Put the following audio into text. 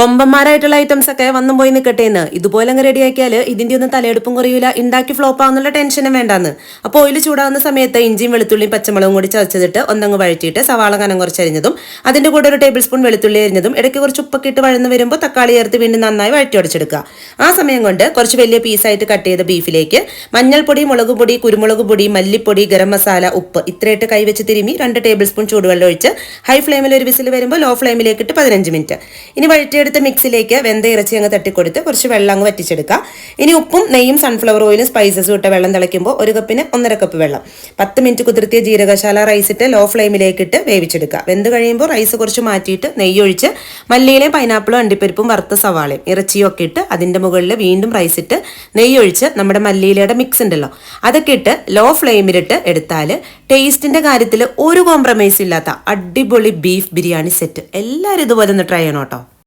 കൊമ്പന്മാരായിട്ടുള്ള items ഒക്കെ വന്നും പോയി നിൽക്കട്ടെ എന്ന് ഇതുപോലെ അങ്ങ് റെഡിയാക്കിയാൽ ഇതിന്റെ ഒന്നും തലയെടുപ്പും കുറയൂല, ഉണ്ടാക്കി ഫ്ലോപ്പ് ആവുന്നുള്ള ടെൻഷനും വേണ്ടാന്ന്. അപ്പോൾ ഓയിൽ ചൂടാവുന്ന സമയത്ത് ഇഞ്ചിയും വെളുത്തുള്ളിയും പച്ചമുളകും കൂടി ചതച്ചിട്ട് ഒന്നങ്ങ് വഴറ്റിയിട്ട് സവാള കനം കുറച്ചരിഞ്ഞതും അതിന്റെ കൂടെ ഒരു ടേബിൾ സ്പൂൺ വെളുത്തുള്ളി അരിഞ്ഞതും ഇടയ്ക്ക് കുറച്ച് ഉപ്പൊക്കെ ഇട്ട് വഴന്ന് വരുമ്പോൾ തക്കാളി ചേർത്ത് വീണ്ടും നന്നായി വഴറ്റി ഉടച്ചെടുക്കുക. ആ സമയം കൊണ്ട് കുറച്ച് വലിയ പീസായിട്ട് കട്ട് ചെയ്ത ബീഫിലേക്ക് മഞ്ഞൾപ്പൊടി, മുളക് പൊടി, കുരുമുളക് പൊടി, മല്ലിപ്പൊടി, ഗരം മസാല, ഉപ്പ് ഇത്രയിട്ട് കൈവച്ച് തിരുമി 2 ടേബിൾ സ്പൂൺ ചൂടുവെള്ളം ഒഴിച്ച് ഹൈ ഫ്ലെയിമിൽ ഒരു വിസിൽ വരുമ്പോൾ ലോ ഫ്ലെയിമിലേക്ക് ഇട്ട് 15 മിനിറ്റ്. ഇനി വഴറ്റിയെടുത്ത മിക്സിലേക്ക് വെന്ത ഇറച്ചി അങ്ങ് തട്ടിക്കൊടുത്ത് കുറച്ച് വെള്ളം അങ്ങ് വറ്റിച്ചെടുക്കുക. ഇനി ഉപ്പും നെയ്യും സൺഫ്ലവർ ഓയിലും സ്പൈസസും ഇട്ട വെള്ളം തിളയ്ക്കുമ്പോൾ 1 കപ്പിന് 1.5 കപ്പ് വെള്ളം. 10 മിനിറ്റ് കുതിർത്തിയ ജീരകശാല റൈസ് ഇട്ട് ലോ ഫ്ലെയിമിലേക്ക് ഇട്ട് വേവിച്ചെടുക്കുക. വെന്ത് കഴിയുമ്പോൾ റൈസ് കുറച്ച് മാറ്റിയിട്ട് നെയ്യൊഴിച്ച് മല്ലിയിലെയും പൈനാപ്പിളും അണ്ടിപ്പരിപ്പും വറുത്ത സവാളയും ഇറച്ചിയും ഒക്കെ ഇട്ട് അതിൻ്റെ മുകളിൽ വീണ്ടും റൈസ് ഇട്ട് നെയ്യൊഴിച്ച് നമ്മുടെ മല്ലിയിലയുടെ മിക്സ് ഉണ്ടല്ലോ അതൊക്കെ ഇട്ട് ലോ ഫ്ലെയിമിലിട്ട് എടുത്താൽ ടേസ്റ്റിന്റെ കാര്യത്തിൽ ഒരു കോംപ്രമൈസ് ഇല്ലാത്ത അടിപൊളി ബീഫ് ബിരിയാണി സെറ്റ്. എല്ലാവരും ഇതുപോലെ ഒന്ന് ട്രൈ ചെയ്യണം കേട്ടോ.